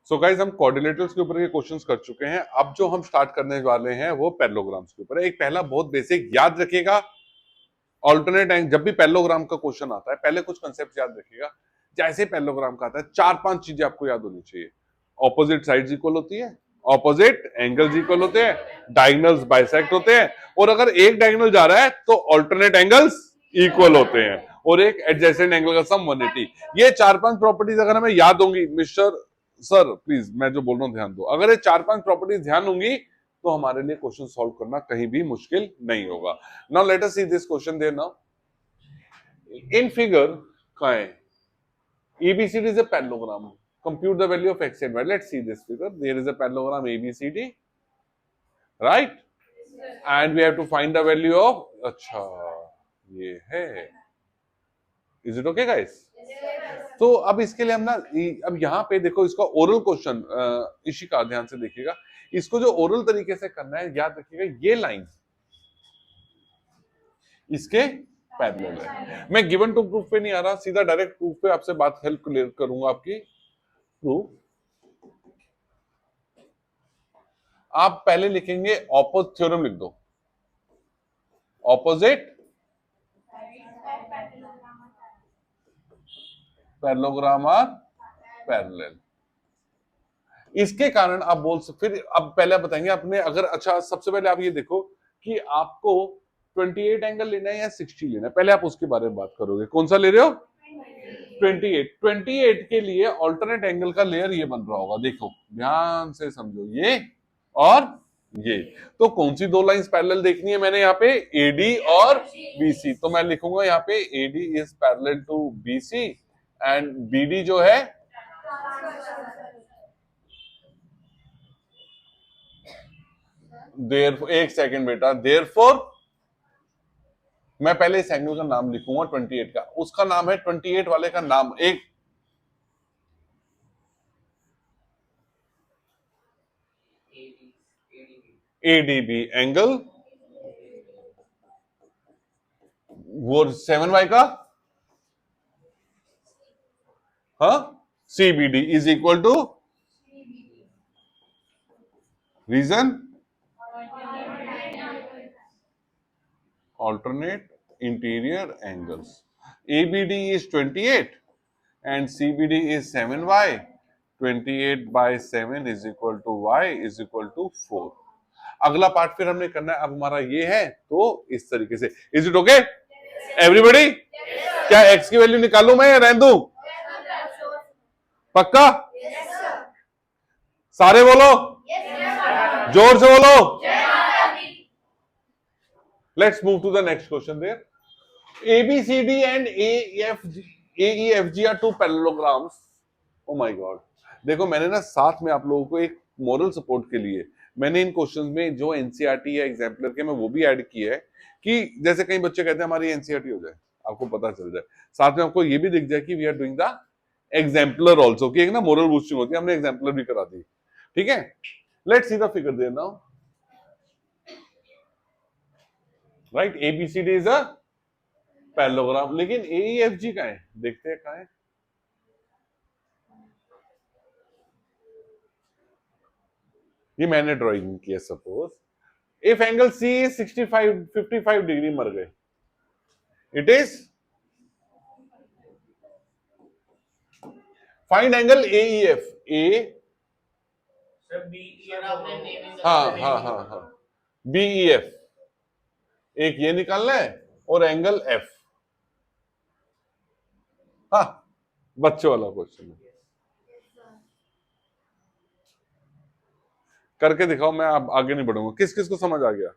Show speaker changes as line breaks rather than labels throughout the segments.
So guys हम quadrilaterals के ऊपर के क्वेश्चंस कर चुके हैं। अब जो हम स्टार्ट करने वाले हैं वो पैरेललोग्राम्स के ऊपर है। एक पहला बहुत बेसिक याद रखिएगा, ऑल्टरनेट एंगल जब भी पैरेललोग्राम का क्वेश्चन आता है पहले कुछ कंसेप्ट याद रखिएगा। जैसे पैरेललोग्राम का आता है 4-5 चीजें आपको याद होनी चाहिए। ऑपोजिट साइड्स इक्वल होती है, ऑपोजिट एंगल्स इक्वल होते हैं, डायगोनल्स बाइसेक्ट होते हैं, और अगर एक डायगोनल जा रहा है तो ऑल्टरनेट एंगल्स इक्वल होते हैं, और एक एडजेसेंट एंगल का सम 180। ये 4-5 प्रॉपर्टीज अगर हमें याद होंगी, मिस्टर सर प्लीज मैं जो बोल रहा हूं ध्यान दो, अगर ये 4-5 प्रॉपर्टीज ध्यान होंगी तो हमारे लिए क्वेश्चन सॉल्व करना कहीं भी मुश्किल नहीं होगा। Now let us see this question there now in figure का है ABCD is a parallelogram. Compute the value of x and y. Let's see this figure. There is a parallelogram ABCD, right? And we have to find the value of. अच्छा ये है. Is it okay, guys? तो अब इसके लिए हम ना अब यहाँ पे देखो इसका ओरल क्वेश्चन इशिका ध्यान से देखिएगा। इसको जो ओरल तरीके से करना है याद रखिएगा, ये लाइन इसके पैरेलल है। मैं गिवन टू प्रूफ पे नहीं आ रहा, सीधा डायरेक्ट प्रूफ पे आपसे बात हेल्प क्लियर करूंगा आपकी। प्रूफ आप पहले लिखेंगे ऑपोजिट थ्योरम लिख दो, ऑपोजिट पैरेललोग्राम आर पैरेलल। इसके कारण आप बोल सकते, फिर अब पहले आप बताएंगे आपने अगर, अच्छा सबसे पहले आप ये देखो कि आपको 28 एंगल लेना है या 60 लेना है, पहले आप उसके बारे में बात करोगे। कौन सा ले रहे हो? 28 के लिए ऑल्टरनेट एंगल का लेयर ये बन रहा होगा, देखो ध्यान से समझो, ये और ये। तो कौन सी दो लाइंस पैरेलल देखनी है मैंने यहाँ पे? AD और BC। तो मैं लिखूंगा यहाँ पे AD is parallel to BC and BD जो है एक सेकंड बेटा, देयरफॉर मैं पहले इस एंगल का नाम लिखूंगा 28 का, उसका नाम है 28 वाले का नाम एक ADB एंगल, वो 7y का हाँ CBD is equal to reason alternate interior angles. ABD is 28 and CBD is 7y. 28 by 7 is equal to y is equal to 4. अगला पार्ट फिर हमने करना है, अब हमारा ये है तो इस तरीके से। Is it okay everybody? क्या x की वैल्यू निकालूं मैं या रहने दूं? पक्का? सारे बोलो, जोर से बोलो। Let's move to the next question there. ABCD and AEFG are two parallelograms. Oh my God. देखो मैंने ना साथ में आप लोगों को एक मोरल सपोर्ट के लिए मैंने इन क्वेश्चंस में जो एनसीईआरटी या एग्जाम्पलर के मैं वो भी ऐड किया है कि जैसे कई बच्चे कहते हैं हमारी एनसीईआरटी हो जाए, आपको पता चल जाए, साथ में आपको ये भी दिख जाए कि we are doing the exemplar also, कि एक ना मोरल बूस्टिंग होती है, हमने एग्जाम्पलर भी करा दी। ठीक है, let's see the figure there now. Right, ABCD is a parallelogram, लेकिन AEFG का है, देखते हैं कहां है। ये मैंने ड्राइंग किया। Suppose if angle C is 55 degree, मर गए, it is find angle AEF। हाँ BEF, एक ये निकालना है और एंगल F। हाँ, बच्चों वाला क्वेश्चन है, करके दिखाओ, मैं अब आगे नहीं बढ़ूंगा। किस किस को समझ आ गया?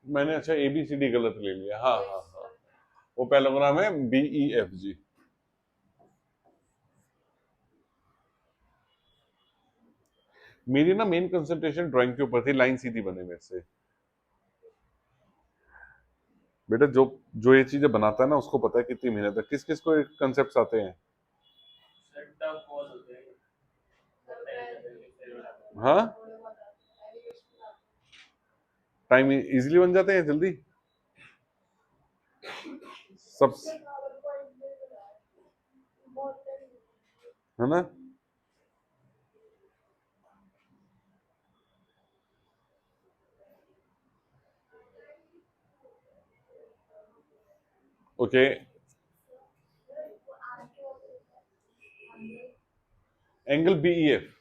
मैंने अच्छा ABCD गलत ले लिया। हाँ, वो पैरेललोग्राम है BEFG। मेरी ना मेन कंसंट्रेशन ड्राइंग के ऊपर थी, लाइन सीधी बने मेरे से। बेटा जो जो ये चीजें बनाता है ना उसको पता है कितनी मेहनत है। किस किस को कंसेप्ट आते हैं? हाँ, टाइम इजीली बन जाते हैं जल्दी सब, है ना। ओके, एंगल बीईएफ,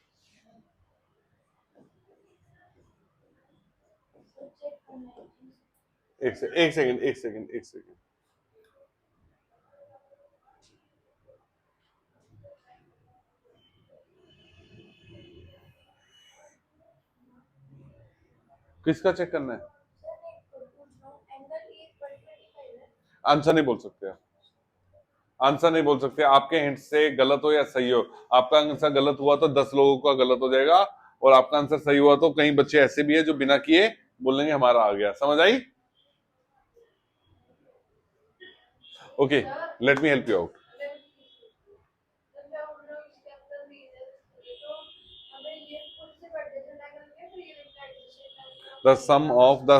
एक सेकंड एक सेकंड एक सेकंड, किसका चेक करना है? आंसर नहीं बोल सकते आप, आंसर नहीं बोल सकते, आपके हिंट से गलत हो या सही हो। आपका आंसर गलत हुआ तो 10 लोगों का गलत हो जाएगा, और आपका आंसर सही हुआ तो कई बच्चे ऐसे भी है जो बिना किए बोलेंगे हमारा आ गया। समझ आई? Okay, let me help you out. The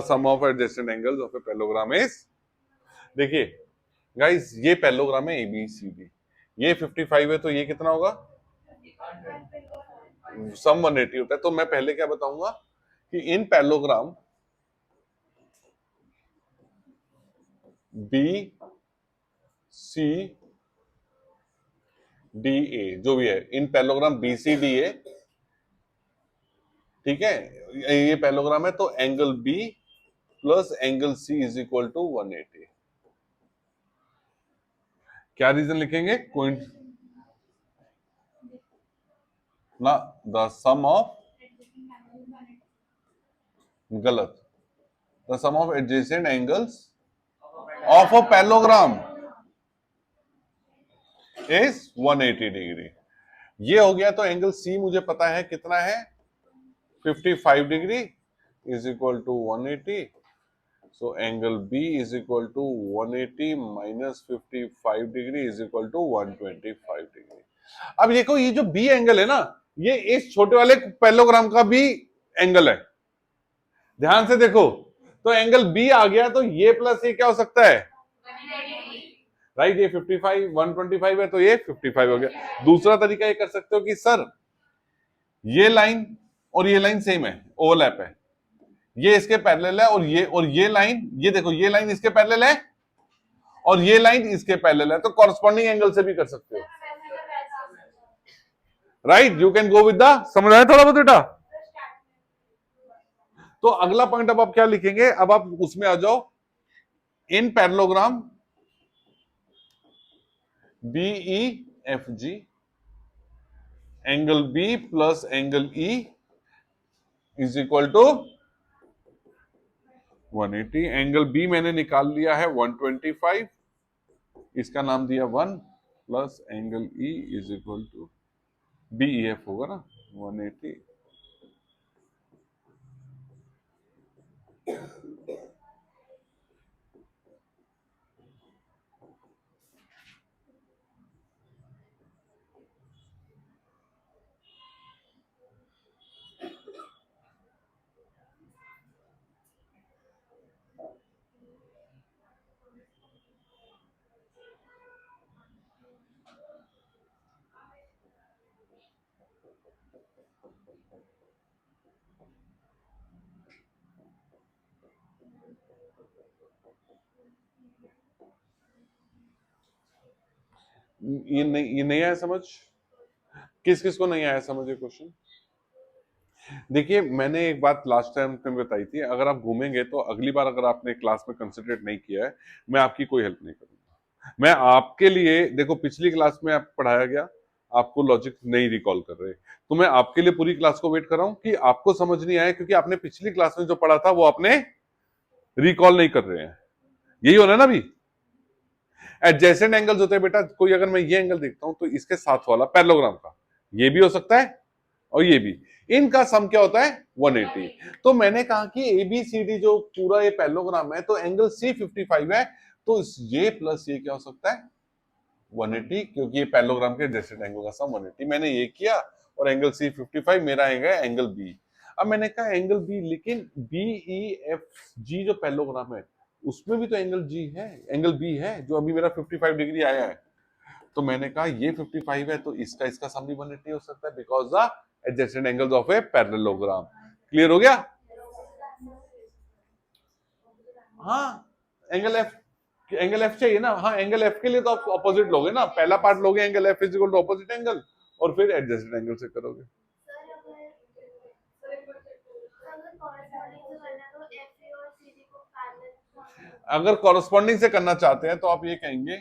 sum of adjacent angles of a parallelogram is, देखिए गाइस, ये पैरेललोग्राम है एबीसीडी, ये 55 है तो ये कितना होगा? सम 180 होता है। तो मैं पहले क्या बताऊंगा कि in parallelogram B C D A जो भी है, in parallelogram B C D A, ठीक है, ये पैरेललोग्राम है तो angle B plus angle C is equal to 180। क्या रीजन लिखेंगे? ना, द सम ऑफ, गलत, the sum of adjacent angles of a parallelogram is 180 degree. ये हो गया। तो एंगल सी मुझे पता है कितना है, 55 degree is equal to 180। So angle B is equal to 180 minus 55 degree is equal to 125 degree. अब देखो ये जो बी एंगल है ना, ये इस छोटे वाले पैरेललोग्राम का भी एंगल है, ध्यान से देखो। तो एंगल बी आ गया तो ये प्लस ये क्या हो सकता है? राइट, ये 55 125 है तो ये 55 हो गया। दूसरा तरीका ये कर सकते हो कि सर ये लाइन और ये लाइन सेम है, ओवरलैप है, ये इसके पैरेलल है, और ये लाइन, ये देखो ये लाइन इसके पैरेलल है और ये लाइन इसके पैरेलल है, तो कॉरस्पॉन्डिंग एंगल से भी कर सकते हो। Right, you can go with the, समझ आया थोड़ा बहुत बेटा? तो अगला पॉइंट अब आप क्या लिखेंगे? अब आप उसमें आ जाओ, in parallelogram B E F G, angle B plus angle E is equal to 180। Angle B मैंने निकाल लिया है 125, इसका नाम दिया 1, plus angle E is equal to B E F होगा ना 180। ये नहीं आया समझ? किस किस को नहीं आया समझ ये क्वेश्चन? देखिए, मैंने एक बात लास्ट टाइम में बताई थी, अगर आप घूमेंगे तो अगली बार अगर आपने क्लास में कंसंट्रेट नहीं किया है, मैं आपकी कोई हेल्प नहीं करूंगा। मैं आपके लिए, देखो पिछली क्लास में आप पढ़ाया गया, आपको लॉजिक नहीं रिकॉल कर रहे, तो मैं आपके लिए पूरी क्लास को वेट कर रहा हूं कि आपको समझ नहीं आया, क्योंकि आपने पिछली क्लास में जो पढ़ा था वो आपने रिकॉल नहीं कर रहे हैं। यही हो रहा है ना अभी? एडजेसेंट एंगल्स होते हैं बेटा, कोई अगर मैं ये एंगल देखता हूं तो इसके साथ वाला पैरेललोग्राम का ये भी हो सकता है और ये भी, इनका सम क्या होता है? 180। तो मैंने कहा कि एबीसीडी जो पूरा ये पैरेललोग्राम है, तो एंगल सी 55 है, तो ये प्लस ये क्या हो सकता है? 180, क्योंकि ये पैरेललोग्राम के एडजेसेंट एंगल का सम 180। मैंने ये किया और एंगल सी 55, मेरा आएगा एंगल बी। अब मैंने कहा एंगल बी, लेकिन बी ई एफ जी जो पैरेललोग्राम है उसमें भी तो एंगल जी है, एंगल बी है जो अभी मेरा 55 डिग्री आया है। तो मैंने कहा ये 55 है तो इसका इसका सम भी 180 हो सकता है, because the adjacent angles of a parallelogram. Clear हो गया? हाँ, एंगल एफ चाहिए ना। हाँ, एंगल एफ के लिए तो आप ऑपोजिट लोगे ना, पहला पार्ट लोगे angle F is equal to opposite angle, और फिर एडजेसेंट एंगल से करोगे। अगर कॉरेस्पॉन्डिंग से करना चाहते हैं तो आप ये कहेंगे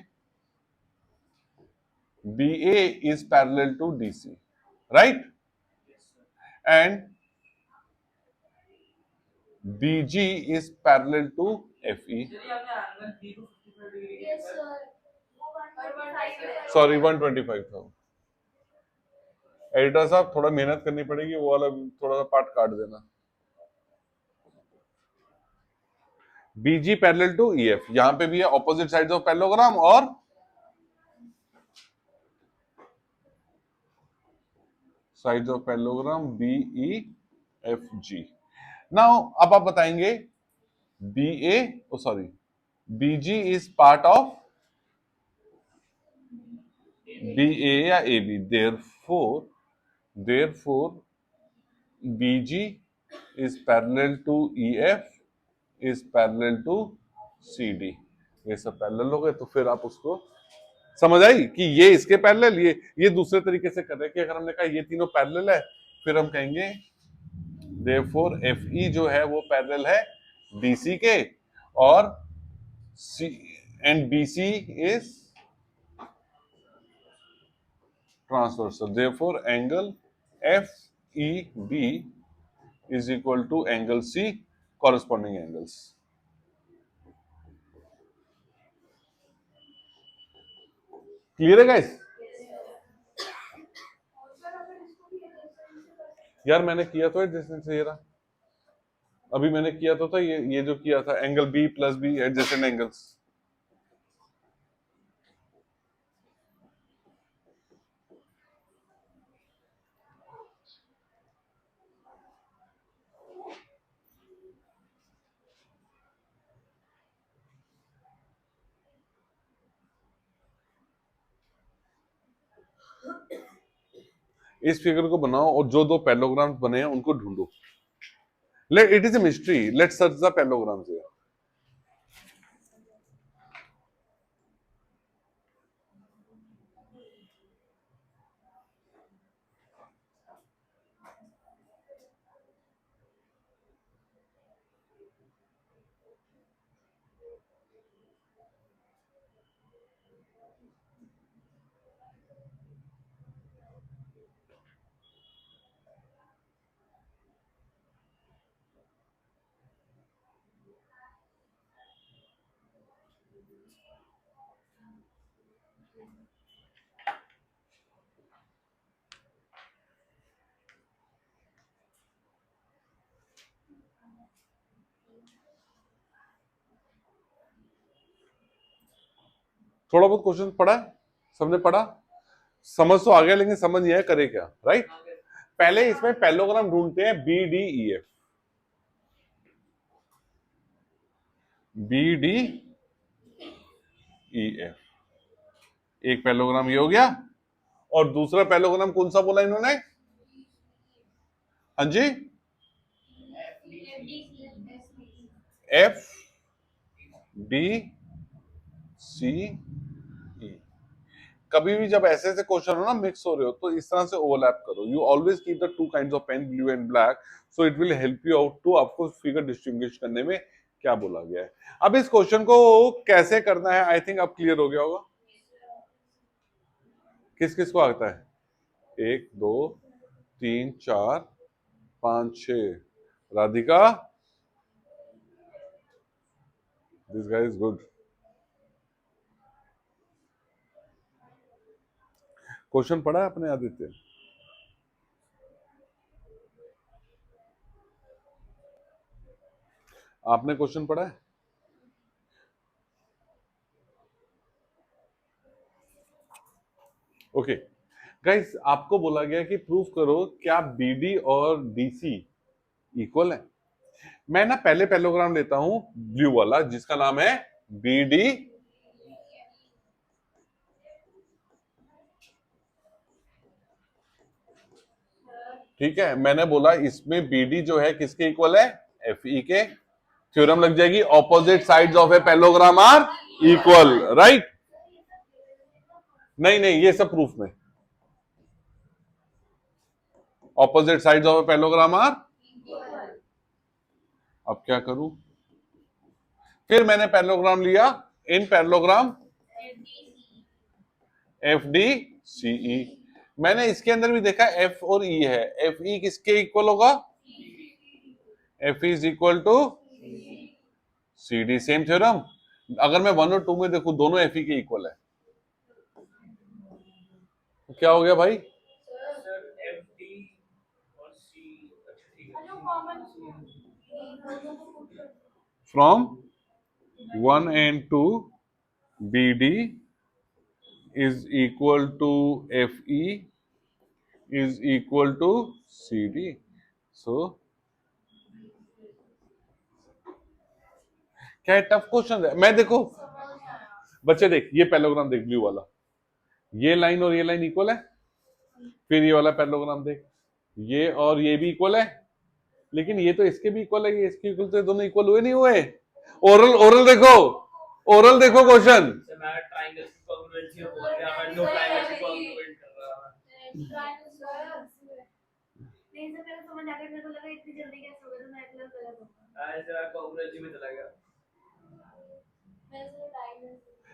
B A is parallel to D C, right, and B G is parallel to F E. Sorry 125 था। एडिटर साहब थोड़ा मेहनत करनी पड़ेगी, वो वाला थोड़ा सा पार्ट काट देना। BG parallel to E F, यहां पे भी है ऑपोजिट साइड्स ऑफ पैरेललोग्राम, और sides of parallelogram B E F G. Now अब आप बताएंगे B A, oh sorry, B G is part of B A या A B, therefore B G is parallel to E F is parallel to C D. ये सब parallel हो गए, तो फिर आप उसको समझ आई कि ये इसके पैरेलल, ये दूसरे तरीके से कर रहे हैं कि अगर हमने कहा ये तीनों पैरेलल है, फिर हम कहेंगे देयरफॉर एफ ई जो है वो पैरेलल है डीसी के, और C and BC is transversal, therefore angle F E B is equal to angle C, corresponding angles. Clear है गाइस? यार मैंने किया तो एडजेसेंट से, ये रहा, अभी मैंने किया तो था ये जो किया था angle B plus B adjacent angles. इस फिगर को बनाओ और जो दो पैरेललोग्राम्स बने हैं उनको ढूंढो। Let it is a mystery, let's search the parallelograms here. थोड़ा बहुत क्वेश्चन पढ़ा है, सबने पढ़ा, समझ तो आ गया, लेकिन समझ नहीं आया करे क्या, राइट? पहले इसमें पैरेललोग्राम ढूंढते हैं B D E F, B D E F, एक पैरेललोग्राम ये हो गया, और दूसरा पैरेललोग्राम कौन सा बोला इन्होंने? हाँ जी, एफ डी सी ई। कभी भी जब ऐसे ऐसे क्वेश्चन हो ना, मिक्स हो रहे हो, तो इस तरह से ओवरलैप करो। You always keep the two kinds of pen, blue and black, so it will help you out to आपको फिगर डिस्टिंग्विश करने में क्या बोला गया है। अब इस क्वेश्चन को कैसे करना है, आई थिंक अब क्लियर हो गया होगा। किस किस को आता है? 1 2 3 4 5 6। Radhika, this guy is good. Question पढ़ा है अपने आदित्य? आपने क्वेश्चन पढ़ा है? ओके गाइस, आपको बोला गया कि प्रूव करो क्या बीडी और डीसी इक्वल है। मैं ना पहले पैरेललोग्राम लेता हूं ब्लू वाला जिसका नाम है बीडी, ठीक है। मैंने बोला इसमें बीडी जो है किसके इक्वल है, एफ ई के। थ्योरम लग जाएगी, opposite sides of a parallelogram are equal, right. नहीं नहीं, ये सब प्रूफ में opposite sides of a parallelogram are. अब क्या करूं, फिर मैंने पैरेललोग्राम लिया, in parallelogram F D C E. मैंने इसके अंदर भी देखा एफ और ई है, एफ ई किसके इक्वल होगा, F is equal to C D, same theorem. अगर मैं 1 और 2 में देखूं दोनों एफ ई के इक्वल है, तो क्या हो गया भाई, from 1 and 2 BD is equal to FE is equal to CD. So क्या टफ क्वेश्चन है। मैं देखो बच्चे देख, ये पैरेललोग्राम देख ब्लू वाला, ये लाइन और ये लाइन इक्वल है। फिर ये वाला पैरेललोग्राम देख, ये और ये भी इक्वल है, लेकिन ये तो इसके भी इक्वल है, ये इसके इक्वल, तो दोनों इक्वल हुए नहीं हुए। ओरल देखो, ओरल देखो क्वेश्चन,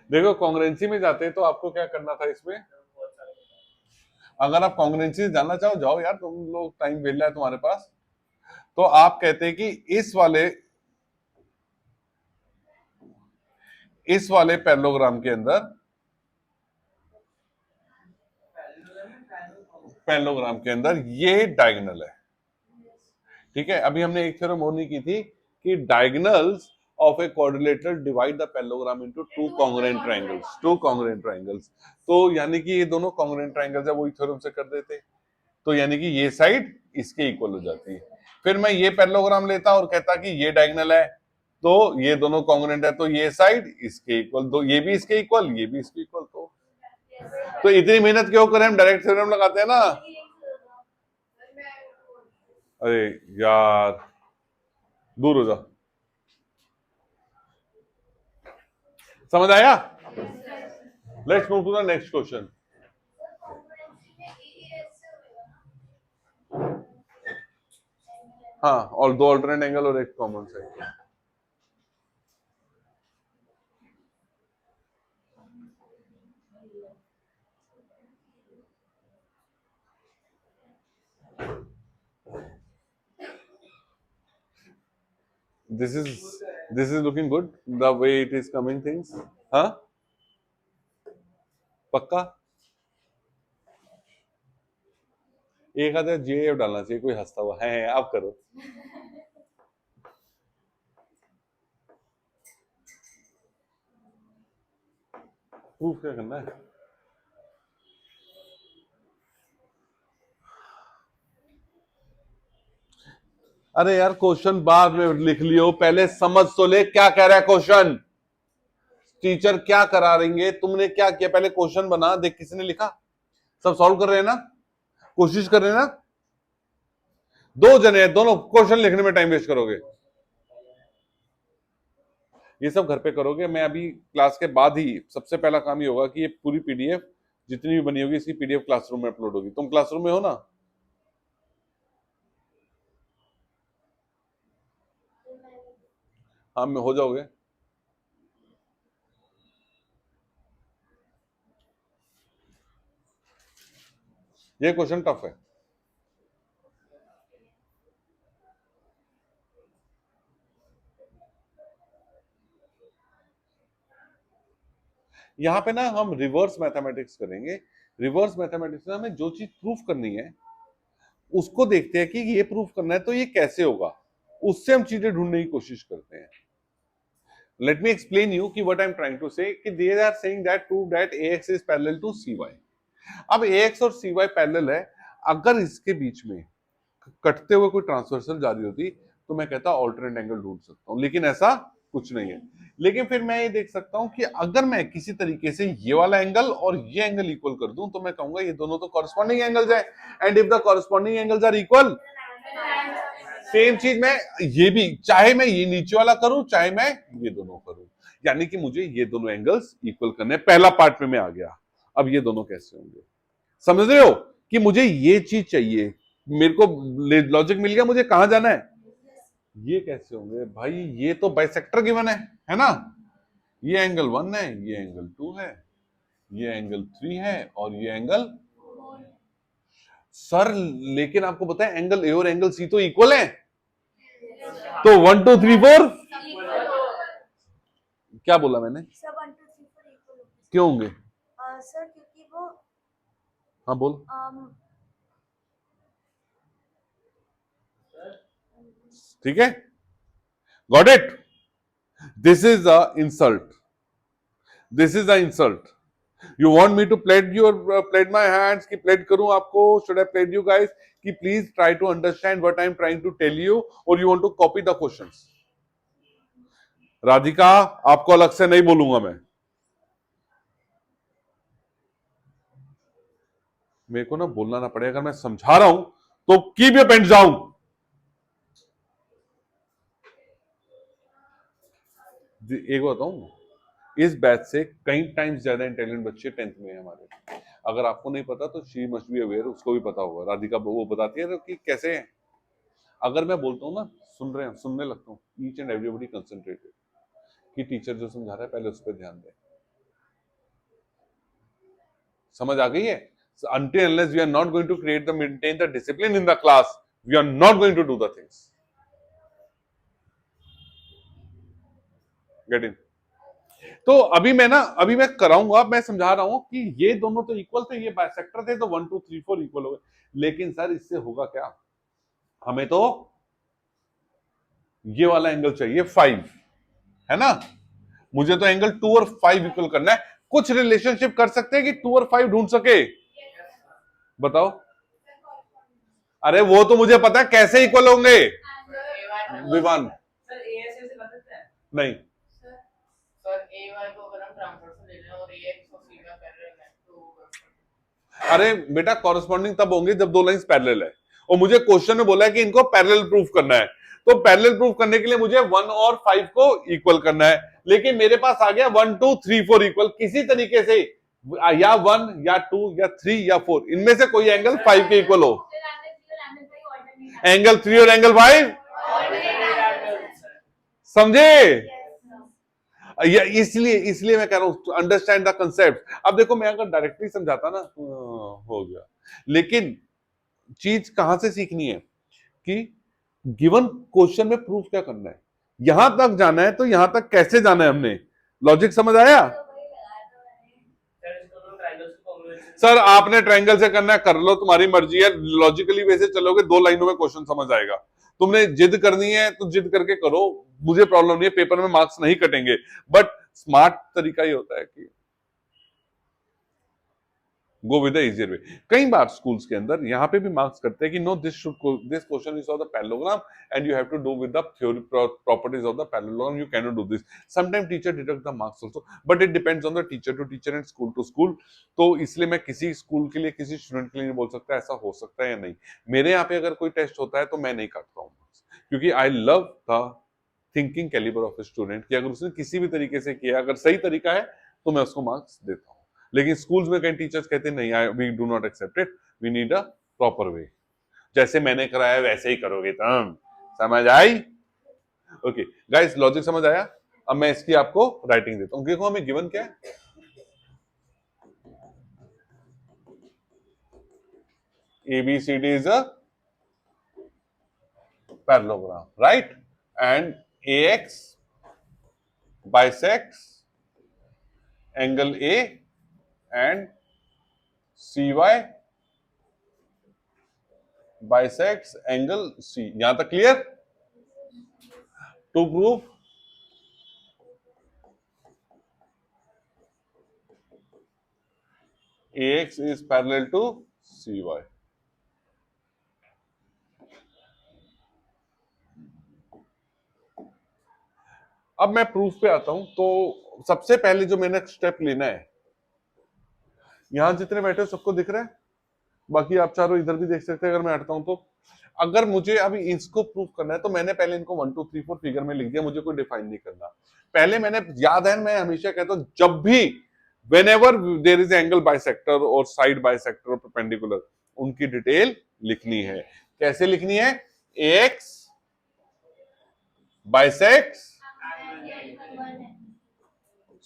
देखो कांग्रेंसी में जाते तो आपको क्या करना था इसमें। अगर आप कांग्रेंसी जानना चाहो जाओ यार, तुम लोग टाइम वेला है तुम्हारे पास। तो आप कहते हैं कि इस वाले पैरेललोग्राम के अंदर, पैरेललोग्राम के अंदर ये डायगोनल है, ठीक है। अभी हमने एक थ्योरम और नहीं की थी कि diagonals of a quadrilateral divide the parallelogram into two congruent triangles. तो यानी कि ये दोनों कांग्रुएंट ट्रायंगल्स है, वही थ्योरम से कर देते, तो यानी कि ये साइड इसके इक्वल हो जाती है। फिर मैं ये पैरेललोग्राम लेता और कहता कि ये डायगोनल है, तो ये दोनों कांग्रुएंट है, तो ये साइड इसके इक्वल, तो ये भी इसके इक्वल, ये भी इसके इक्वल। तो इतनी मेहनत क्यों करें, हम डायरेक्ट थ्योरम लगाते हैं ना। अरे यार दूर हो जा, समझ आया। Let's move to the next question. हाँ, और दो अल्टरनेट एंगल और एक common side. This is looking good the way it is coming things. हाँ पक्का, एक आधा जे डालना चाहिए, कोई हंसता हुआ है आप करो। प्रूफ क्या करना है, अरे यार क्वेश्चन बाद में लिख लियो, पहले समझ तो ले क्या कह रहा है क्वेश्चन, टीचर क्या करा रही है। तुमने क्या किया, पहले क्वेश्चन बना देख किसने लिखा, सब सॉल्व कर रहे हैं ना, कोशिश कर रहे हैं ना। दो जने हैं, दोनों क्वेश्चन लिखने में टाइम वेस्ट करोगे, ये सब घर पे करोगे। मैं अभी क्लास के बाद ही सबसे पहला काम ये होगा कि ये पूरी पीडीएफ जितनी भी बनी होगी इसकी पीडीएफ क्लासरूम में अपलोड होगी। तुम क्लासरूम में हो ना, हाँ में हो जाओगे। ये क्वेश्चन टफ है, यहां पे ना हम रिवर्स मैथमेटिक्स करेंगे। रिवर्स मैथमेटिक्स में हमें जो चीज प्रूफ करनी है उसको देखते हैं कि ये प्रूफ करना है तो ये कैसे होगा, उससे हम चीजें ढूंढने की कोशिश करते हैं। Let me explain you कि what I'm trying to say कि they are saying that prove that AX is parallel to CY। अब AX और CY पैरेलल है, अगर इसके बीच में कटते हुए कोई ट्रांसवर्सल जा रही होती तो मैं कहता ऑल्टरनेट एंगल ढूंढ सकता हूं, लेकिन ऐसा कुछ नहीं है। लेकिन फिर मैं ये देख सकता हूं कि अगर मैं किसी तरीके से ये वाला एंगल और ये एंगल इक्वल कर दूं तो मैं कहूंगा ये दोनों तो कॉरेस्पॉन्डिंग एंगल्स है, and if the corresponding angles are equal, same चीज मैं ये भी, चाहे मैं ये नीचे वाला करूं चाहे मैं ये दोनों करूं, यानी कि मुझे ये दोनों एंगल्स इक्वल करने। पहला पार्ट में मैं आ गया। अब ये दोनों कैसे होंगे, समझ रहे हो कि मुझे ये चीज चाहिए, मेरे को लॉजिक मिल गया, मुझे कहां जाना है। ये कैसे होंगे भाई, ये तो बाइसेक्टर गिवन है ना। ये एंगल 1 है, ये एंगल 2 है, ये एंगल 3 है और ये एंगल। सर लेकिन आपको पता है एंगल ए और एंगल सी तो इक्वल है, तो 1 2 3 4 क्या बोला मैंने,
सर 1 2 3 4 इक्वल होंगे।
क्यों होंगे?
सर क्योंकि वो
हाँ बोल। ठीक है, got it. This is the insult, this is the insult. You want me to plead plead my hands कि प्लेड करूं आपको, should I plead you guys कि please try to understand what I am trying to tell you, और you want to copy the questions. Radhika आपको अलग से नहीं बोलूंगा मैं, मेरे को ना बोलना ना पड़े, अगर मैं समझा रहा हूं तो कीप योर पेंस डाउन। एक बताऊं, इस बैच से कई टाइम्स ज्यादा इंटेलिजेंट बच्चे 10th में हैं हमारे। अगर आपको नहीं पता तो शी मस्ट बी अवेयर, उसको भी पता होगा। राधिका वो बताती है कि कैसे है। अगर मैं बोलता हूँ ना सुन रहे हैं, सुनने लगता हूँ, ईच एंड एवरीबॉडी कंसंट्रेटेड कि टीचर जो समझा रहा है पहले उस पर ध्यान दें। समझ आ गई है? Until unless we are not going to maintain the discipline in the class, we are not going to do the things. Get in? तो अभी मैं कराऊंगा, मैं समझा रहा हूं कि ये दोनों तो इक्वल थे, ये बाइसेक्टर थे, तो 1 2 3 4 इक्वल हो गए। लेकिन सर इससे होगा क्या, हमें तो ये वाला एंगल चाहिए 5, है ना। मुझे तो एंगल 2 और 5 इक्वल करना है। कुछ रिलेशनशिप कर सकते हैं कि 2 और 5 ढूंढ सके, बताओ। अरे वो तो मुझे पता है कैसे इक्वल होंगे विवान। नहीं अरे बेटा कॉरेस्पॉन्डिंग तब होंगे जब दो लाइंस पैरेलल है, और मुझे क्वेश्चन में बोला है कि इनको पैरेलल प्रूफ करना है, तो पैरेलल प्रूफ करने के लिए मुझे 1 और 5 को इक्वल करना है। लेकिन मेरे पास आ गया 1 2 3 4 इक्वल, किसी तरीके से या 1 या 2 या 3 या 4 इनमें से कोई एंगल 5 के इक्वल हो। एंगल 3 और एंगल 5 समझे? इसलिए मैं कह रहा हूं अंडरस्टैंड द कंसेप्ट। अब देखो मैं अगर डायरेक्टली समझाता ना हो गया, लेकिन चीज कहां से सीखनी है कि गिवन क्वेश्चन में प्रूफ क्या करना है, यहां तक जाना है तो यहां तक कैसे जाना है, हमने लॉजिक समझ आया? सर आपने ट्रायंगल से करना है कर लो, तुम्हारी मर्जी है, लॉजिकली वैसे चलोगे 2 लाइनों में क्वेश्चन समझ आएगा। तुमने जिद करनी है तो जिद करके करो, मुझे प्रॉब्लम नहीं है, पेपर में मार्क्स नहीं कटेंगे, बट स्मार्ट तरीका ही होता है कि go with the easier way. कई बार स्कूल्स के अंदर यहां पे भी मार्क्स करते हैं कि no this question is of the parallelogram and you have to do with the theory properties of the parallelogram, you can not do this. Sometime teacher deduct the marks also, but it depends on the teacher to teacher and school to school. तो इसलिए मैं किसी school के लिए किसी student के लिए नहीं बोल सकता ऐसा हो सकता है या नहीं। मेरे यहाँ पे अगर कोई टेस्ट होता है तो मैं नहीं काटता हूँ, क्योंकि I love the thinking calibre of a student, कि अगर उसने किसी भी तरीके से किया, अगर सही तरीका है तो मैं उसको मार्क्स देता हूँ। लेकिन स्कूल्स में कई टीचर्स कहते हैं नहीं, we do not accept it, we need a proper way, जैसे मैंने कराया वैसे ही करोगे तुम। समझ आई? ओके गाइस, लॉजिक समझ आया? अब मैं इसकी आपको राइटिंग देता हूं। देखो हमें गिवन क्या है, ABCD is a parallelogram, right? And AX bisects angle A and CY bisects angle C. यहां तक clear? To prove AX is parallel to CY. अब मैं प्रूफ पे आता हूं। तो सबसे पहले जो मैंने स्टेप लेना है, यहां जितने बैठे हो सबको दिख रहा है, बाकी आप चारों इधर भी देख सकते हैं अगर मैं हटता हूं तो। अगर मुझे अभी इसको प्रूफ करना है तो मैंने पहले इनको 1 2 3 4 फिगर में लिख दिया, मुझे कोई डिफाइन नहीं करना। पहले मैंने, याद है मैं हमेशा कहता हूं, जब भी whenever there is angle bisector और साइड बाइसेक्टर और परपेंडिकुलर, उनकी डिटेल लिखनी है। कैसे लिखनी है? AX bisects,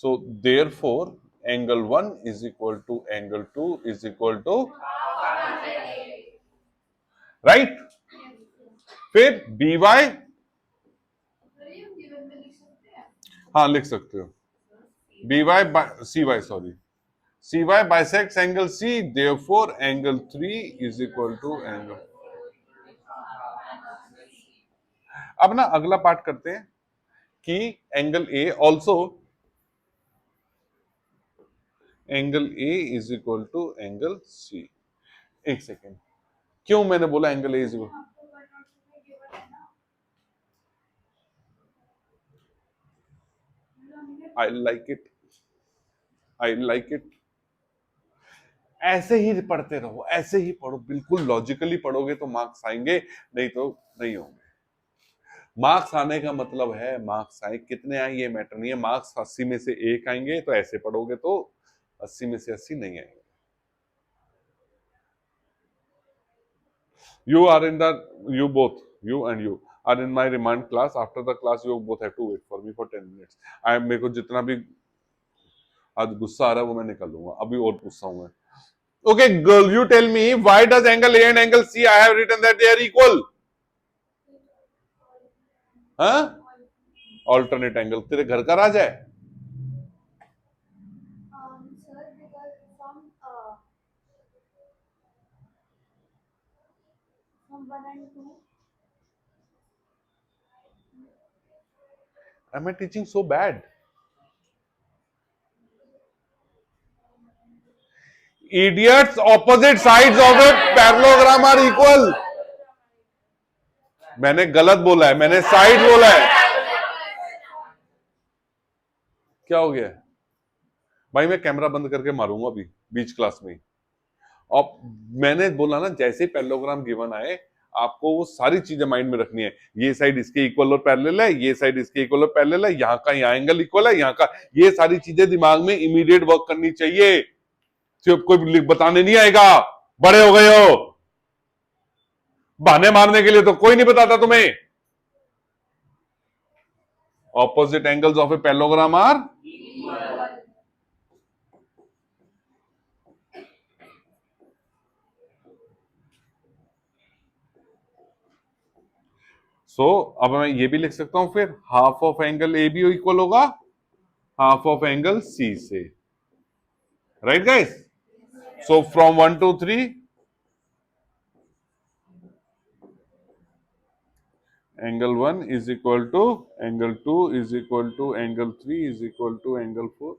so therefore angle 1 is equal to angle 2 is equal to, right? फिर BY, हाँ लिख सकते हो, BY CY, sorry, CY bisects angle C, therefore angle 3 is equal to angle। अब ना अगला पार्ट करते हैं कि angle A also, angle A is equal to angle C। एक सेकेंड, क्यों मैंने बोला angle A is equal? I like it, I like it. ऐसे ही पढ़ते रहो, ऐसे ही पढ़ो, बिल्कुल लॉजिकली पढ़ोगे तो मार्क्स आएंगे, नहीं तो नहीं होंगे। मार्क्स आने का मतलब है, मार्क्स आए कितने आए ये मैटर नहीं है, मार्क्स 80 में से 1 आएंगे, तो ऐसे पढ़ोगे तो 80 में से 80 नहीं आएंगे। You are in the, you both, you and you are in my remand class. After the class, you both have to wait for me for 10 minutes. मेरे को जितना भी आज गुस्सा आ रहा है वो मैं निकाल लूंगा, अभी और पूछता हूं मैं। Okay, girl, you tell me why does angle A and angle C I have written that they are equal? हाँ? Alternate angle, तेरे घर का राज है?
Sir, because from 1 and 2.
Am I teaching so bad? Idiots, opposite sides of a parallelogram are equal. मैंने गलत बोला है, मैंने साइड बोला है। क्या हो गया भाई? मैं कैमरा बंद करके मारूंगा अभी बीच क्लास में। और मैंने बोला ना, जैसे ही पैरेललोग्राम गिवन आए आपको वो सारी चीजें माइंड में रखनी है। ये साइड इसके इक्वल और पैरेलल है, ये साइड इसके इक्वल और पैरेलल है, यहाँ का यहाँ एंगल इक्वल है, यहाँ का, ये सारी चीजें दिमाग में इमीडिएट वर्क करनी चाहिए। सिर्फ कोई बताने नहीं आएगा, बड़े हो गए हो, बहाने मारने के लिए तो कोई नहीं बताता तुम्हें। Opposite angles of a parallelogram are, so अब मैं ये भी लिख सकता हूं, फिर half of angle A B equal होगा हाफ ऑफ एंगल सी से, right guys? So from 1 to 3 angle 1 is equal to angle 2 is equal to angle 3 is equal to angle 4,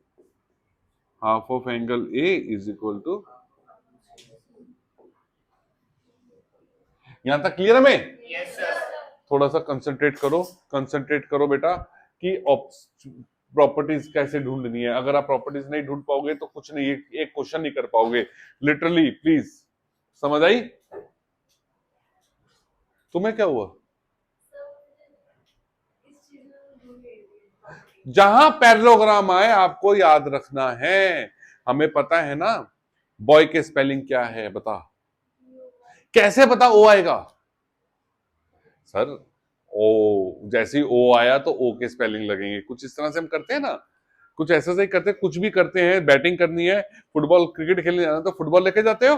half of angle A is equal to, यहां तक clear है? मैं
Yes, sir.
थोड़ा सा concentrate करो बेटा कि प्रॉपर्टीज कैसे ढूंढनी है। अगर आप प्रॉपर्टीज नहीं ढूंढ पाओगे तो कुछ नहीं, एक क्वेश्चन नहीं कर पाओगे लिटरली। प्लीज, समझ आई? तुम्हें क्या हुआ? जहां पैरेललोग्राम आए आपको याद रखना है। हमें पता है ना बॉय के स्पेलिंग क्या है, बता। कैसे पता ओ आएगा? सर ओ, जैसे ही ओ आया तो ओ के स्पेलिंग लगेंगे, कुछ इस तरह से हम करते हैं ना, कुछ ऐसा ही करते हैं। कुछ भी करते हैं, बैटिंग करनी है, फुटबॉल क्रिकेट खेलने जाना तो फुटबॉल लेके जाते हो?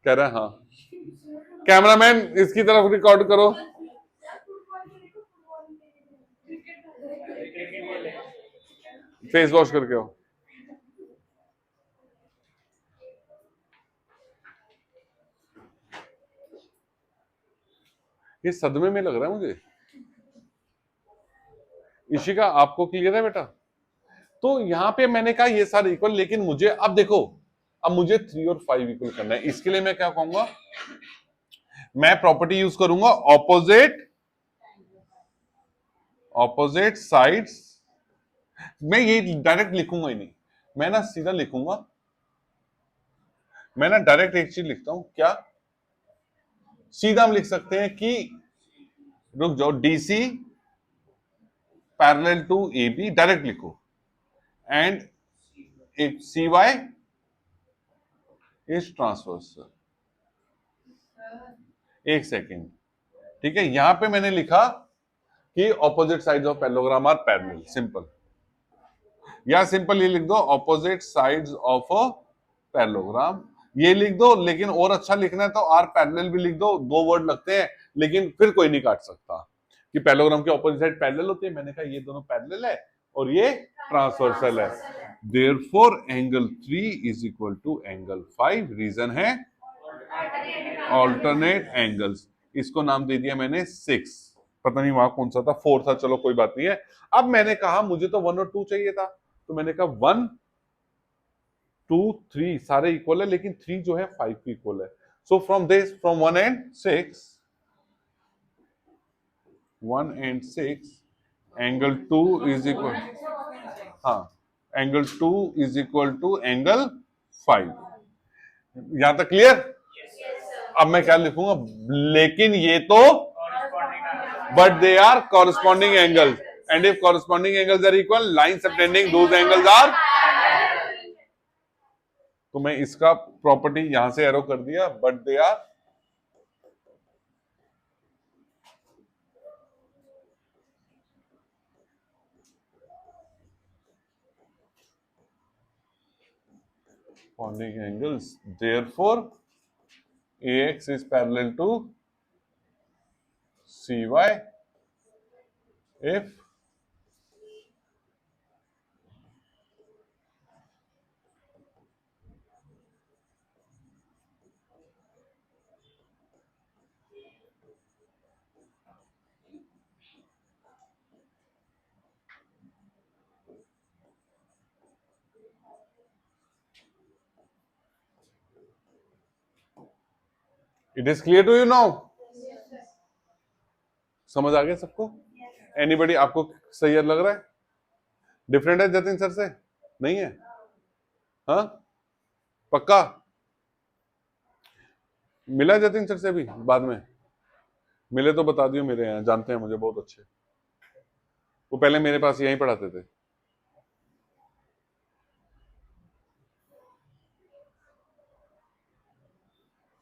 कह रहा है हाँ। कैमरामैन इसकी तरफ रिकॉर्ड करो। फेस वॉश करके आओ। ये सदमे में लग रहा है मुझे। इशिका, आपको क्लियर है बेटा? तो यहां पे मैंने कहा ये सारे इक्वल, लेकिन मुझे अब देखो, अब मुझे 3 और 5 इक्वल करना है। इसके लिए मैं क्या कहूंगा, मैं प्रॉपर्टी यूज करूंगा ऑपोजिट साइड्स। मैं ये डायरेक्ट लिखूंगा ही नहीं, मैं ना सीधा लिखूंगा, मैं ना डायरेक्ट एक चीज लिखता हूं, क्या सीधा हम लिख सकते हैं कि, रुक जाओ, D C parallel to AB, direct लिखो, एंड एक CY इज ट्रांसवर्सल। एक सेकेंड, ठीक है, यहां पे मैंने लिखा कि opposite sides of parallelogram are parallel, simple, या सिंपल ये लिख दो opposite sides of a parallelogram, ये लिख दो। लेकिन और अच्छा लिखना है तो आर पैरेलल भी लिख दो, दो वर्ड लगते हैं लेकिन फिर कोई नहीं काट सकता कि पैरेललोग्राम के ऑपोजिट साइड पैरेलल होते हैं। मैंने कहा ये दोनों पैरेलल है और ये ट्रांसवर्सल है, therefore angle 3 is equal to angle 5। Reason है ऑल्टरनेट एंगल्स। इसको नाम दे दिया मैंने 6, पता नहीं वहां कौन सा था, 4 था, चलो कोई बात नहीं है। अब मैंने कहा मुझे तो 1 और 2 चाहिए था, तो मैंने कहा 1 2 3 सारे इक्वल है, लेकिन 3 जो है 5 की इक्वल है। So from 1 and 6, 1 and 6, angle 2 is equal, हाँ, angle 2 is equal to angle 5। यहां तक क्लियर? अब मैं क्या लिखूंगा, लेकिन ये तो, but they are corresponding angles, and if corresponding angles are equal, line subtending those angles are. तो मैं इसका प्रॉपर्टी यहां से एरो कर दिया, but they are corresponding angles, therefore AX is parallel to CY if it is clear to you now? समझ आ गया सबको? एनीबडी, आपको सही लग रहा है? डिफरेंट है जतिन सर से? नहीं है? हाँ, पक्का? मिला जतिन सर से भी बाद में? मिले तो बता दियो, मेरे यहाँ जानते हैं मुझे बहुत अच्छे, वो पहले मेरे पास यहीं पढ़ाते थे।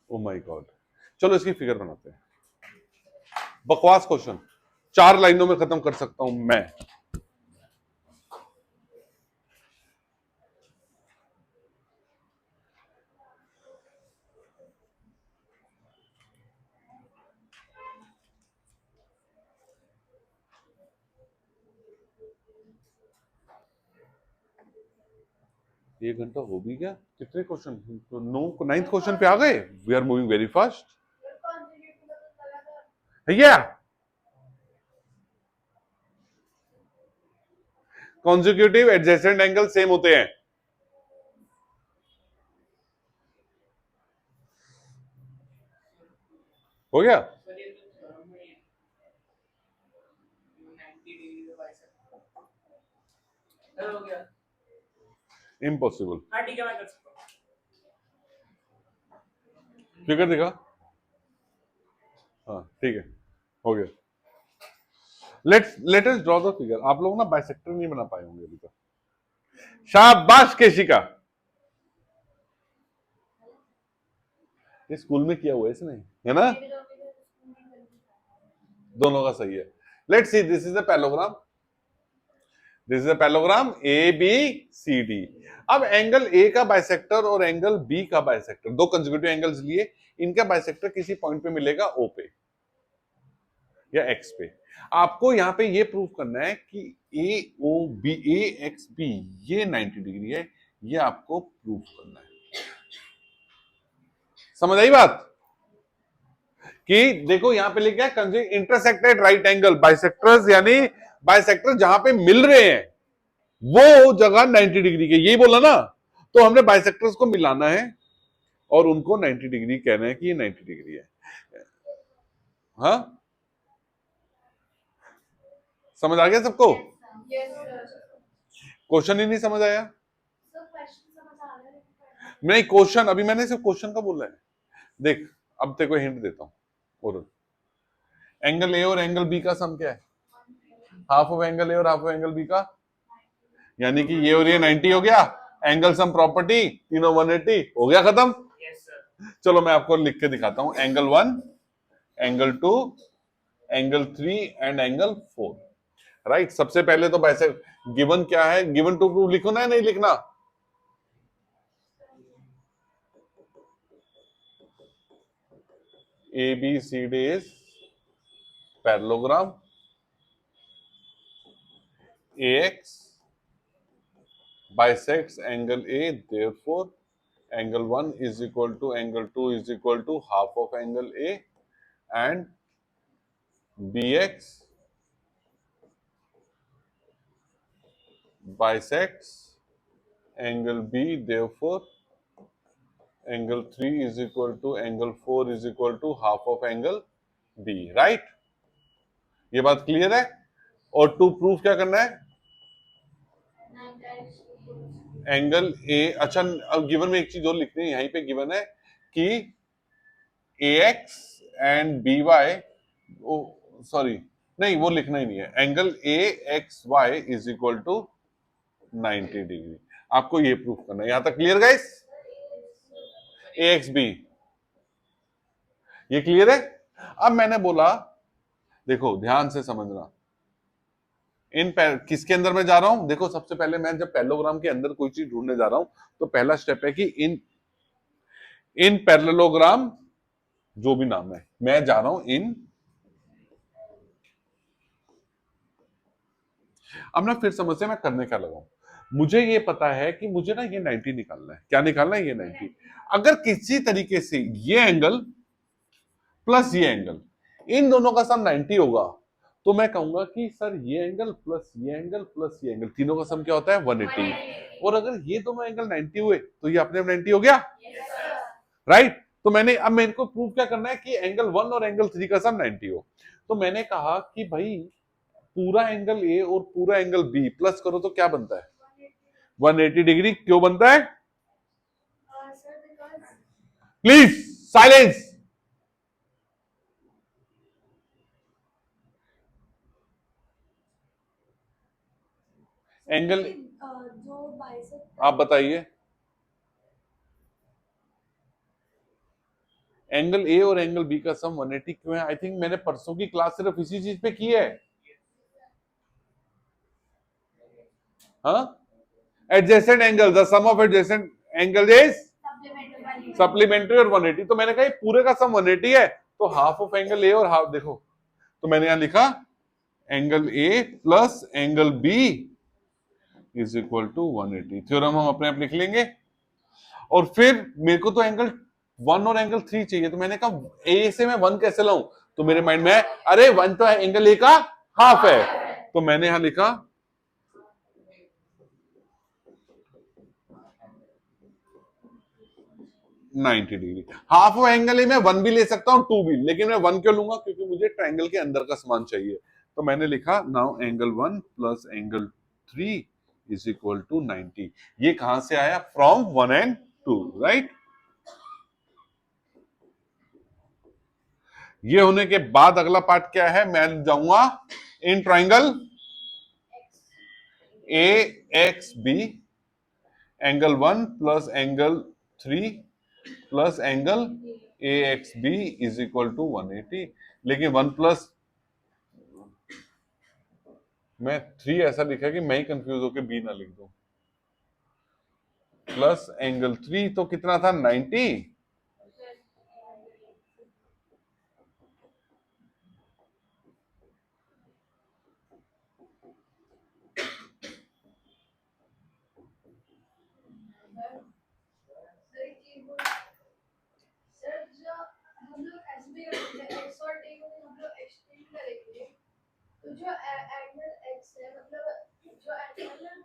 ओ माय गॉड, चलो इसकी फिगर बनाते हैं। बकवास क्वेश्चन, 4 लाइनों में खत्म कर सकता हूं मैं। एक घंटा हो भी गया? कितने क्वेश्चन? तो 9th क्वेश्चन पे आ गए। We are moving very fast. भैया कॉन्जिक्यूटिव एडजेसेंट एंगल सेम होते हैं। हो गया? इम्पॉसिबल।
ठीक है, मैं कर सकता हूं।
फिगर दिखा? हाँ ठीक है, हो गया। Let us draw the figure. आप लोग ना बाइसेक्टर नहीं बना पाए होंगे अभी तक। शाबाश केशिका, ये स्कूल में किया हुआ है इसने, है ना? दोनों का सही है। Let's C, this is a parallelogram, this is a parallelogram ABCD। अब एंगल A का बाइसेक्टर और एंगल B का बाइसेक्टर, दो कंसेक्यूटिव एंगल्स लिए, इनका बाइसेक्टर किसी पॉइंट पे मिलेगा O पे या X पे। आपको यहां पे ये प्रूव करना है कि AXB ये 90 डिग्री है, ये आपको प्रूव करना है। समझ आई बात? कि देखो यहां पे लिखा है इंटरसेक्टेड राइट एंगल बाइसेक्टर्स, यानी बाइसेक्टर जहां पे मिल रहे हैं, वो जगह 90 डिग्री के, यही बोला ना। तो हमने बाइसेक्टर्स को मिलाना है और उनको 90 डिग्री कहना है कि ये 90 डिग्री है। हाँ, समझ आ गया सबको?
Yes, sir.
क्वेश्चन ही नहीं समझ आया?
Sir, question समझ आ रहा है?
नहीं, क्वेश्चन अभी मैंने सिर्फ क्वेश्चन का बोला है। देख, अब तेरे को हिंट देता हूं। और एंगल ए और एंगल बी का सम क्या है? हाफ ऑफ एंगल ए और हाफ ऑफ एंगल बी का, यानी कि ये और ये 90 हो गया। एंगल सम प्रॉपर्टी तीनों 180 हो गया, खत्म। चलो मैं आपको लिख के दिखाता हूं। Angle 1, angle 2, angle 3 and angle 4। Right, सबसे पहले तो वैसे गिवन क्या है, गिवन टू प्रूफ लिखना है, नहीं लिखना? ABCD is parallelogram. AX bisects angle A, therefore angle 1 is equal to angle 2 is equal to half of angle A, and BX bisects angle B, therefore angle 3 is equal to angle 4 is equal to half of angle B. Right? ये बात clear है? और to proof क्या करना है?
9 times 2.
Angle A, अच्छा अब given में एक चीज और लिखनी है, यहीं पे गिवन है कि AX एंड BY, सॉरी नहीं, वो लिखना ही नहीं है। Angle AXY is equal to 90 degree. आपको ये प्रूफ करना है। यहां तक क्लियर गाइस? AXB ये क्लियर है? अब मैंने बोला, देखो ध्यान से समझना, किसके अंदर मैं जा रहा हूं। देखो सबसे पहले मैं जब पैरेललोग्राम के अंदर कोई चीज ढूंढने जा रहा हूं तो पहला स्टेप है कि इन पैरेललोग्राम, जो भी नाम है, मैं जा रहा हूं इन। अब ना फिर समस्या मैं करने क्या लगाऊं। मुझे ये पता है कि मुझे ना ये 90 निकालना है। क्या निकालना है? ये 90। अगर किसी तरीके से ये एंगल प्लस ये एंगल, इन दोनों का सम 90 होगा, तो मैं कहूंगा कि सर ये एंगल प्लस ये एंगल प्लस ये एंगल, तीनों का सम क्या होता है? 180। और अगर ये दोनों एंगल 90 हुए तो ये अपने आप 90 हो गया। राइट? तो मैंने, अब मेरे को प्रूव क्या करना है कि एंगल 1 और एंगल 3 का सम 90 हो। तो मैंने कहा कि भाई पूरा एंगल ए और पूरा एंगल बी प्लस करो तो क्या बनता है? 180 डिग्री। क्यों बनता है?
Sir, because
please silence. Angle,
जो बाइसेक्ट,
आप बताइए, एंगल ए और एंगल बी का सम 180 क्यों है? आई थिंक मैंने परसों की क्लास सिर्फ इसी चीज पे की है। हाँ, adjacent angle, the sum of adjacent angle is supplementary और 180। तो मैंने कहा ये पूरे का सम 180 है, तो हाफ ऑफ एंगल ए और हाफ, देखो तो मैंने यहां लिखा angle A plus angle B is equal to 180। Theorem हम अपने आप लिख लेंगे। और फिर मेरे को तो एंगल 1 और एंगल 3 चाहिए, तो मैंने कहा ए से मैं 1 कैसे लाऊं? तो मेरे माइंड में है, अरे 1 तो एंगल ए का हाफ है, तो मैंने यहां लिखा 90 डिग्री। हाफ ऑफ एंगल ए में 1 भी ले सकता हूं, 2 भी, लेकिन मैं 1 क्यों लूंगा? क्योंकि मुझे ट्रायंगल के अंदर का समान चाहिए। तो मैंने लिखा now angle 1 plus angle 3 is equal to 90। ये कहां से आया? From 1 and 2। राइट? ये होने के बाद अगला पार्ट क्या है? मैं जाऊंगा in triangle A X B, angle 1 plus angle 3 plus angle A X B is equal to 180। लेकिन 1 प्लस, मैं 3 ऐसा लिखा कि मैं ही कंफ्यूज होकर बी ना लिख दूं। प्लस एंगल 3 तो कितना था? 90।
सर जो हम लोग ऐसे भी एक्स और टी को हम लोग एक्सटेंड करेंगे, तो जो एंगल एक्स है, मतलब जो एंगल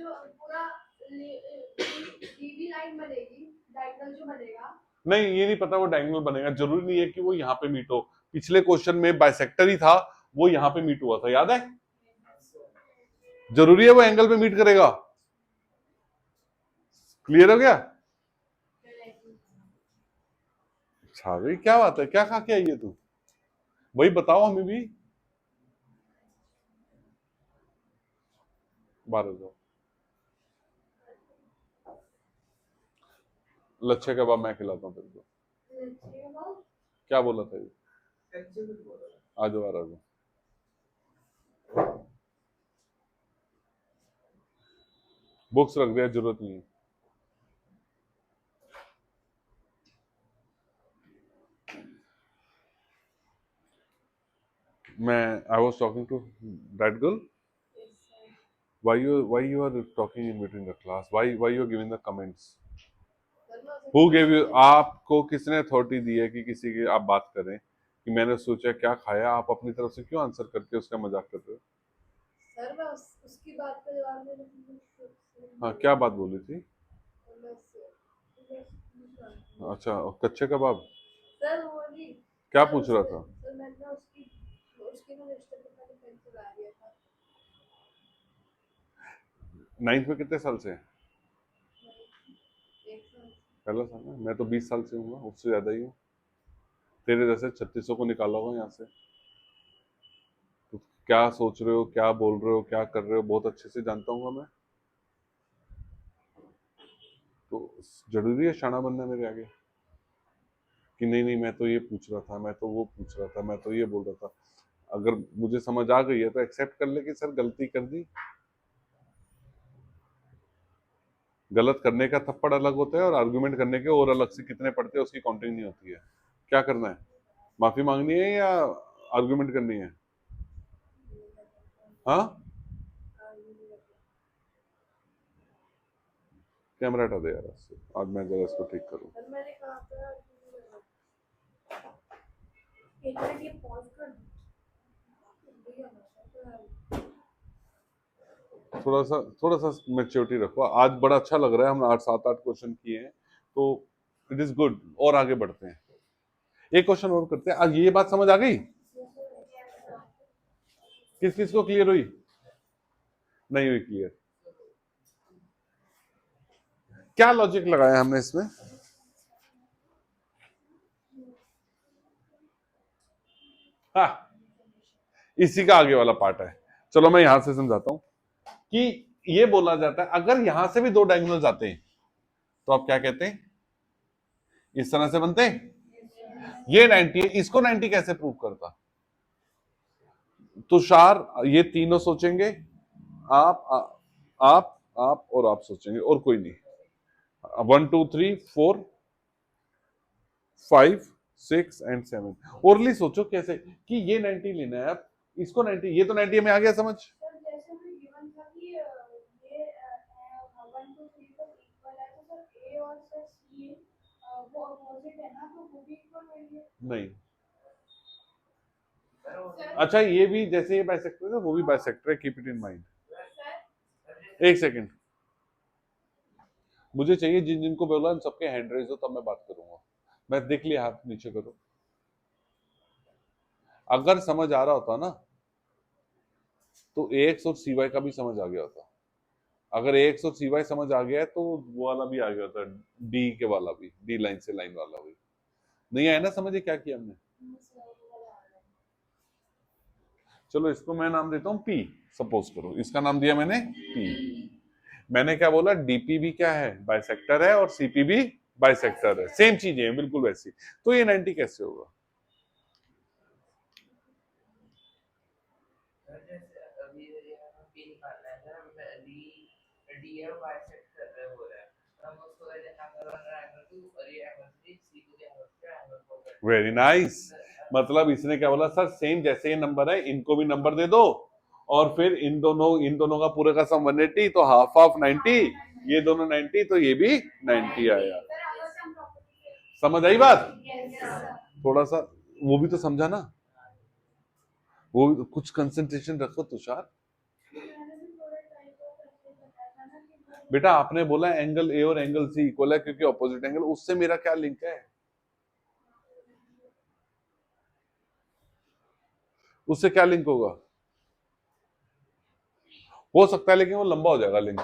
जो पूरा डीबी लाइन बनेगी, डायगोनल जो बनेगा,
नहीं, ये नहीं पता वो डायगोनल बनेगा, जरूरी नहीं है कि वो यहाँ पे मीट हो। पिछले क्वेश्चन में बाइसेक्टर ही था, वो यहाँ पे मीट हुआ था, याद है? जरूरी है वो एंगल पे मीट करेगा? क्लियर हो गया? अच्छा भाई, क्या बात है, क्या खा के आई है तू? वही बताओ हमें भी। 1200 लच्छे कबाब मैं खिलाता हूँ तेरे को। क्या बोला था ये? आ जाओ, आ जाओ। बुक्स रख दिया, जरूरत नहीं है। मैं I was talking to that girl. Why you are talking in between the class? Why you are giving the comments? Who gave you? आपको किसने अथॉरिटी दी है कि किसी की आप बात करें? कि मैंने सोचा क्या खाया, आप अपनी तरफ से क्यों आंसर करके उसका मजाक कर रहे हो?
सर मैं उसकी बात का जवाब देने के लिए।
हाँ, क्या बात बोली थी? अच्छा, कच्चे कबाब।
सर वो नहीं,
क्या पूछ रहा था?
सर मैंने उसकी ना रजिस्टर पे मैंने पेंसिल आ दिया था।
9th में कितने साल से है?
एक साल।
पहला साल है। मैं तो 20 साल से हूँ, उससे ज्यादा ही हूँ। तेरे जैसे 3600 को निकाला होगा यहाँ से। तो क्या सोच रहे हो, क्या बोल रहे हो, क्या कर रहे हो, बहुत अच्छे से जानता हूँ मैं। तो जरूरी है शाना बनना मेरे आगे कि नहीं नहीं, मैं तो ये पूछ रहा था, मैं तो वो पूछ रहा था, मैं तो ये बोल रहा था। अगर मुझे समझ आ गई है तो एक्सेप्ट कर ले कि सर गलती कर दी। गलत करने का थप्पड़ अलग होता है और आर्गुमेंट करने के और अलग से कितने पड़ते हैं उसकी काउंटिंग नहीं होती है। क्या करना है? माफी मांगनी है या आर्गुमेंट करनी है? हाँ, कैमरा हटा दे यार इससे। आज मैं जरा इसको ठीक करूँ।
सर मैंने कहा था एक मिनट ये पॉज कर दो।
थोड़ा सा मेच्योरिटी रखो। आज बड़ा अच्छा लग रहा है, हम 8 7 8 क्वेश्चन किए हैं, तो इट इज गुड। और आगे बढ़ते हैं, एक क्वेश्चन और करते हैं। आज ये बात समझ आ गई? किस किस को क्लियर हुई? नहीं हुई क्लियर? क्या लॉजिक लगाया हमने इसमें? हाँ, इसी का आगे वाला पार्ट है। चलो मैं यहां से समझाता हूं कि ये बोला जाता है अगर यहां से भी दो डायगोनल्स आते हैं तो आप क्या कहते हैं? इस तरह से बनते हैं। ये 90 है, इसको 90 कैसे प्रूव करता? तुषार ये तीनों सोचेंगे, आप आप और आप सोचेंगे, और कोई नहीं। 1 2 3 4 5 6 एंड 7। ओरली सोचो कैसे कि ये 90 लेना है, आप इसको 90, ये तो 90 में आ गया समझ।
सर जैसे भी गिवन था कि ये 1 2 3 पर इक्वल है, तो सर ए और सर सी वो अपोजिट है ना, तो वो भी इक्वल होंगे।
नहीं, अच्छा ये भी जैसे ये बाइसेक्टर है वो भी बाइसेक्टर है, कीप इट इन माइंड। एक सेकंड, मुझे चाहिए जिन जिनको बोला इन सबके हैंड रेज हो तब मैं बात करूंगा। मैं देख लिया, हाथ नीचे करो। अगर समझ आ रहा होता ना तो एक्स और सी वाई का भी समझ आ गया होता। अगर एक्स और सी वाई समझ आ गया है तो वो वाला भी आ गया होता, डी के वाला भी, डी लाइन से लाइन वाला भी। नहीं आया ना समझे क्या किया हमने? चलो इसको मैं नाम देता हूं पी। सपोज करो इसका नाम दिया मैंने पी। मैंने क्या बोला? डीपी भी क्या है? बाइसेक्टर है, और सीपी भी बाइसेक्टर है, सेम चीजें हैं बिल्कुल वैसी। तो ये 90 कैसे होगा? Very nice. मतलब इसने क्या बोला? सर सेम जैसे ये नंबर है इनको भी नंबर दे दो, और फिर इन दोनों का पूरे का सम 180, तो हाफ ऑफ 90, ये दोनों 90 तो ये भी 90 आया। समझ आई बात? थोड़ा सा वो भी तो समझा ना, वो कुछ कंसंट्रेशन रखो तुषार। बेटा आपने बोला एंगल ए और एंगल सी इक्वल है क्योंकि ऑपोजिट एंगल, उससे मेरा क्या लिंक है? उससे क्या लिंक होगा? हो सकता है लेकिन वो लंबा हो जाएगा link.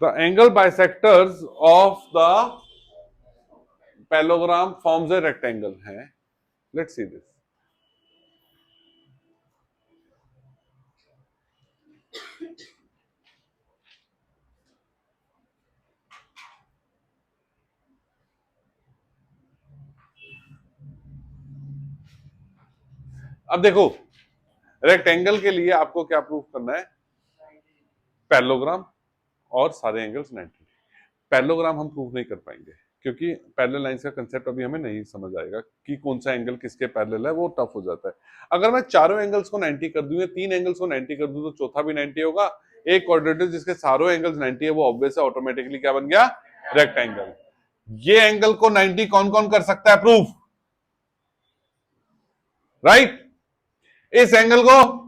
The angle bisectors of the parallelogram forms a rectangle है। Let's see this. अब देखो रेक्टेंगल के लिए आपको क्या प्रूफ करना है? पैरेललोग्राम और सारे एंगल्स 90। पैरेललोग्राम हम प्रूव नहीं कर पाएंगे क्योंकि पैरेलल लाइंस का कंसेप्ट अभी हमें नहीं समझ आएगा कि कौन सा एंगल किसके पैरेलल है, वो टफ हो जाता है। अगर मैं चारों एंगल्स को 90 कर दूं या तीन एंगल्स को 90 कर दूं तो चौथा भी 90 होगा। एक क्वाड्रेटिक जिसके सारों एंगल्स 90 है वो ऑब्वियस है, ऑटोमेटिकली क्या बन गया? रेक्टेंगल। ये एंगल को 90 कौन कौन कर सकता है प्रूफ? राइट? इस एंगल को